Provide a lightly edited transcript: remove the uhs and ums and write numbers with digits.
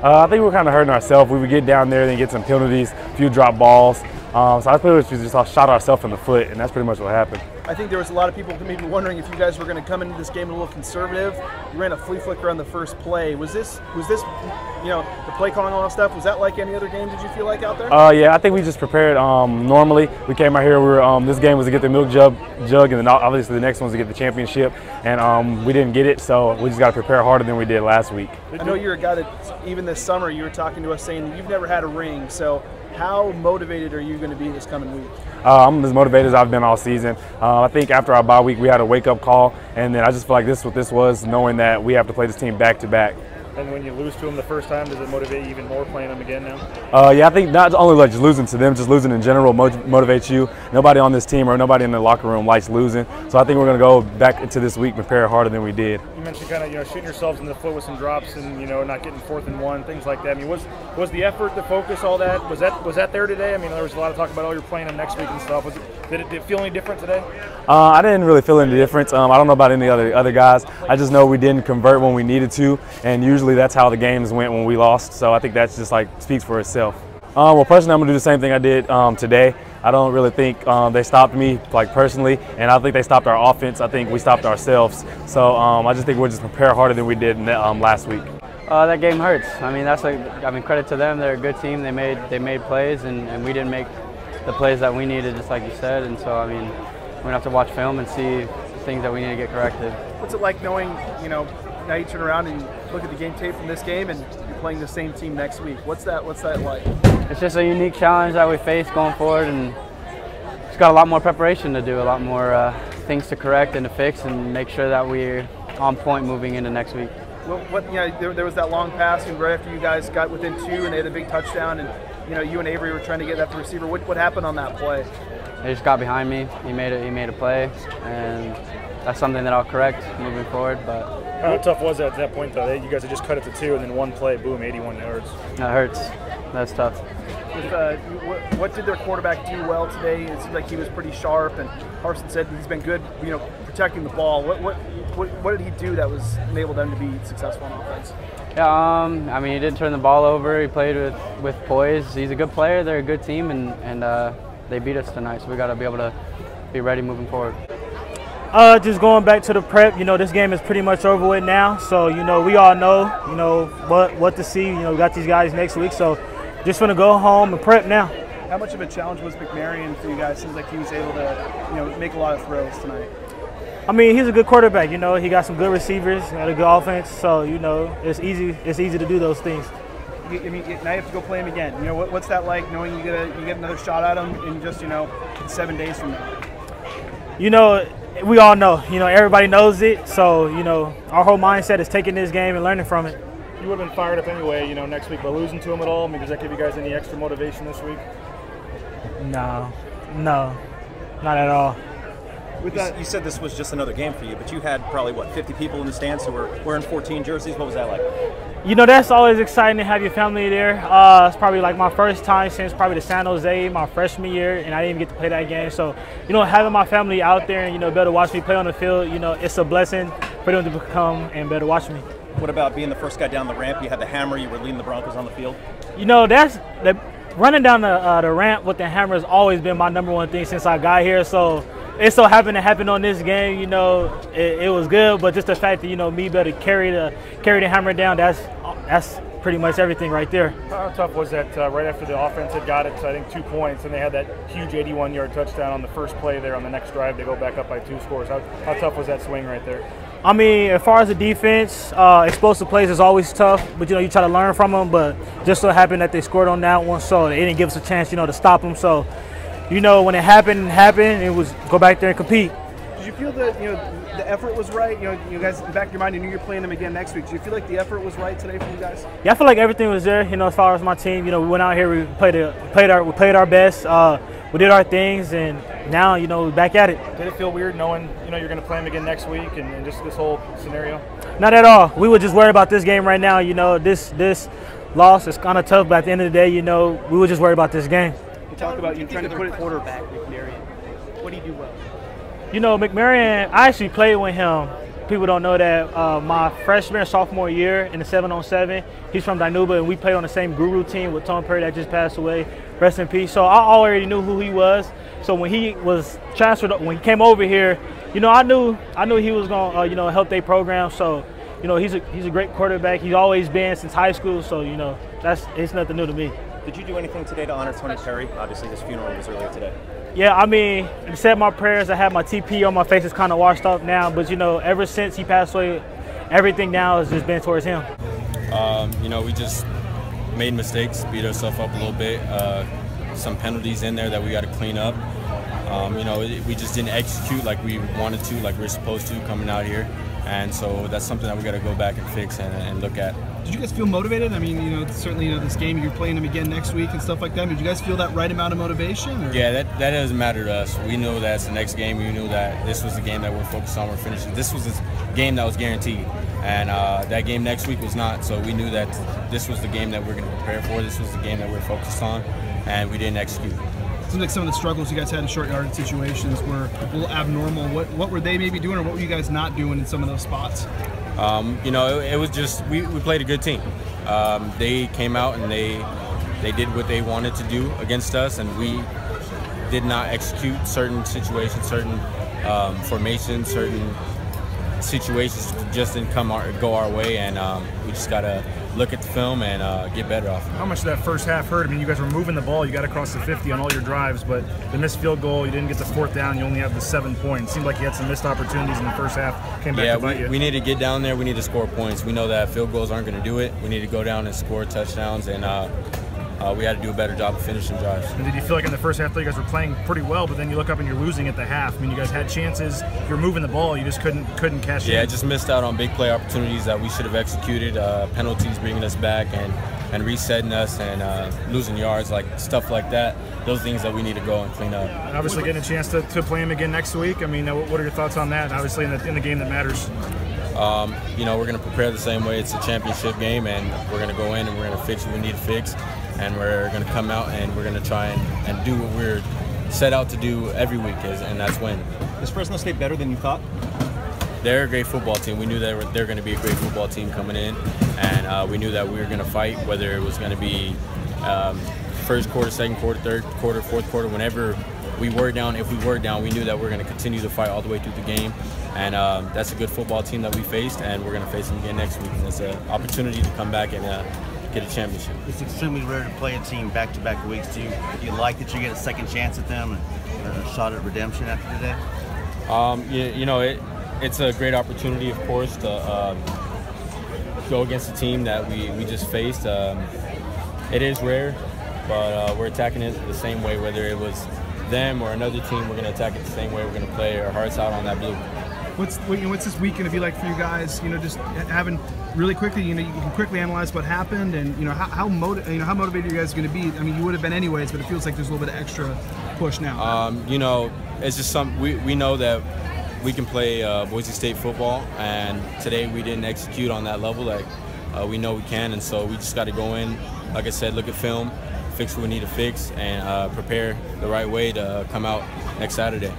I think we were kind of hurting ourselves. We would get down there and get some penalties, a few drop balls. So I pretty much just shot ourselves in the foot, and that's pretty much what happened. I think there was a lot of people maybe wondering if you guys were going to come into this game a little conservative. You ran a flea flicker on the first play. Was this the play calling, all that stuff? Was that like any other game? Did you feel like out there? Yeah, I think we just prepared normally. We came out here. We were this game was to get the milk jug, and then obviously the next one's to get the championship. And we didn't get it, so we just got to prepare harder than we did last week. I know you're a guy that even this summer you were talking to us saying that you've never had a ring. So how motivated are you going to be this coming week? I'm as motivated as I've been all season. I think after our bye week, we had a wake-up call, and then I just feel like this is what this was, knowing that we have to play this team back-to-back. And when you lose to them the first time, does it motivate you even more playing them again now? Yeah, I think not only like just losing to them, just losing in general motivates you. Nobody on this team or nobody in the locker room likes losing. So I think we're going to go back into this week prepare harder than we did. You mentioned kind of shooting yourselves in the foot with some drops and not getting 4th and 1, things like that. I mean, was the effort, the focus, all that was that there today? I mean, there was a lot of talk about you're playing them next week and stuff. Did it feel any different today? I didn't really feel any difference. I don't know about any other guys. I just know we didn't convert when we needed to, and usually that's how the games went when we lost. So I think that's just speaks for itself. Well, personally, I'm gonna do the same thing I did today. I don't really think they stopped me personally, and I think they stopped our offense. I think we stopped ourselves. So I just think we'll just prepare harder than we did last week. That game hurts. I mean, credit to them. They're a good team. They made plays, and we didn't make the plays that we needed, just like you said. And so I mean, we're gonna have to watch film and see things that we need to get corrected. What's it like knowing, now you turn around and look at the game tape from this game and you're playing the same team next week? What's that like? It's just a unique challenge that we face going forward, and it's got a lot more preparation to do, a lot more things to correct and to fix and make sure that we're on point moving into next week. Well, there was that long pass and right after you guys got within 2 and they had a big touchdown, and you and Avery were trying to get that to the receiver. What happened on that play? He just got behind me. He made a play, and that's something that I'll correct moving forward. But how tough was that at that point, though? You guys had just cut it to 2, and then one play, boom, 81 yards. That hurts. That's tough. What did their quarterback do well today? It seemed like he was pretty sharp, and Harsin said he's been good, protecting the ball. What did he do that was enabled them to be successful on offense? Yeah, I mean, he didn't turn the ball over. He played with poise. He's a good player. They're a good team, and they beat us tonight, so we got to be able to be ready moving forward. Just going back to the prep, this game is pretty much over with now. So, we all know, what to see. We got these guys next week. So, just going to go home and prep now. How much of a challenge was McMarion for you guys? Seems like he was able to, make a lot of throws tonight. I mean, he's a good quarterback. He got some good receivers, got a good offense. So, it's easy to do those things. Now you have to go play him again. What's that like, knowing you get another shot at him in just 7 days from now? We all know. Everybody knows it. So our whole mindset is taking this game and learning from it. You would have been fired up anyway, next week, but losing to him at all. I mean, does that give you guys any extra motivation this week? No, not at all. You said this was just another game for you, but you had probably, 50 people in the stands who were wearing 14 jerseys. What was that like? That's always exciting to have your family there. It's probably like my first time since probably the San Jose, my freshman year, and I didn't even get to play that game. So, having my family out there and, be able to watch me play on the field, it's a blessing for them to come and be able to watch me. What about being the first guy down the ramp? You had the hammer, you were leading the Broncos on the field. Running down the ramp with the hammer has always been my number one thing since I got here. So it so happened to happen on this game. It was good, but just the fact that me be able to carry the hammer down, that's pretty much everything right there. How tough was that right after the offense had got it to, I think, 2 points, and they had that huge 81-yard touchdown on the first play there on the next drive? They go back up by 2 scores. How tough was that swing right there? I mean, as far as the defense, explosive plays is always tough, but you try to learn from them. But just so happened that they scored on that one, so they didn't give us a chance, to stop them. So, when it happened, it was go back there and compete. Did you feel that the effort was right? You guys in the back of your mind, you knew you're playing them again next week. Do you feel like the effort was right today for you guys? Yeah, I feel like everything was there. As far as my team, we went out here, we played our best. We did our things, and now, we're back at it. Did it feel weird knowing, you're going to play them again next week and just this whole scenario? Not at all. We were just worried about this game right now. This loss is kind of tough, but at the end of the day, we were just worried about this game. You talk about you trying to put it quarterback, McMarion. What do you do well? McMarion, I actually played with him people don't know that my freshman and sophomore year in the 7-on-7, he's from Dinuba, and we played on the same guru team with Tom Perry that just passed away. Rest in peace. So I already knew who he was. So when he was transferred, when he came over here, I knew he was gonna help their program. So he's a great quarterback. He's always been since high school. So it's nothing new to me. Did you do anything today to honor Tony Perry? Obviously, his funeral was earlier today. Yeah, I mean, I said my prayers. I had my TP on my face. It's kind of washed off now, but ever since he passed away, everything now has just been towards him. We just made mistakes, beat ourselves up a little bit. Some penalties in there that we got to clean up. We just didn't execute like we wanted to, like we were supposed to coming out here. And so that's something that we got to go back and fix and look at. Did you guys feel motivated? I mean, certainly, this game, you're playing them again next week and stuff like that. Did you guys feel that right amount of motivation? Or? Yeah, that doesn't matter to us. We know that's the next game. We knew that this was the game that we're focused on. We're finishing. This was the game that was guaranteed. And that game next week was not. So we knew that this was the game that we're going to prepare for. This was the game that we're focused on. And we didn't execute. It seems like some of the struggles you guys had in short yardage situations were a little abnormal. What were they maybe doing, or what were you guys not doing in some of those spots? It was just we played a good team. They came out and they did what they wanted to do against us, and we did not execute certain situations, certain formations, certain situations just didn't go our way, and we just gotta look at the film and get better off it. How much did that first half hurt? I mean, you guys were moving the ball. You got across the 50 on all your drives, but the missed field goal, you didn't get the 4th down. You only have the 7 points. Seemed like you had some missed opportunities in the first half. Came back to bite you. We need to get down there. We need to score points. We know that field goals aren't going to do it. We need to go down and score touchdowns, and we had to do a better job of finishing drives. And did you feel like in the first half that you guys were playing pretty well, but then you look up and you're losing at the half? I mean, you guys had chances. You're moving the ball. You just couldn't cash in. Yeah, just missed out on big play opportunities that we should have executed. Penalties bringing us back and resetting us and losing yards, like stuff like that. Those things that we need to go and clean up. And obviously getting a chance to play him again next week. I mean, what are your thoughts on that? Obviously in the game that matters. We're going to prepare the same way. It's a championship game, and we're going to go in and we're going to fix what we need to fix. And we're going to come out and we're going to try and do what we're set out to do every week, and that's win. Is Fresno State better than you thought? They're a great football team. We knew that they're going to be a great football team coming in, and we knew that we were going to fight, whether it was going to be first quarter, second quarter, third quarter, fourth quarter, whenever we were down. If we were down, we knew that we were going to continue to fight all the way through the game. And that's a good football team that we faced, and we're going to face them again next week. And it's an opportunity to come back and get a championship. It's extremely rare to play a team back-to-back weeks. Do you like that you get a second chance at them and a shot at redemption after today? It's a great opportunity, of course, to go against a team that we just faced. It is rare, but we're attacking it the same way, whether it was them or another team. We're going to attack it the same way. We're going to play our hearts out on that blue. What's this week going to be like for you guys? Just having really quickly, you can quickly analyze what happened, and how motivated you guys are going to be. I mean, you would have been anyways, but it feels like there's a little bit of extra push now. It's just we know that we can play Boise State football, and today we didn't execute on that level that we know we can, and so we just got to go in, like I said, look at film, fix what we need to fix, and prepare the right way to come out next Saturday.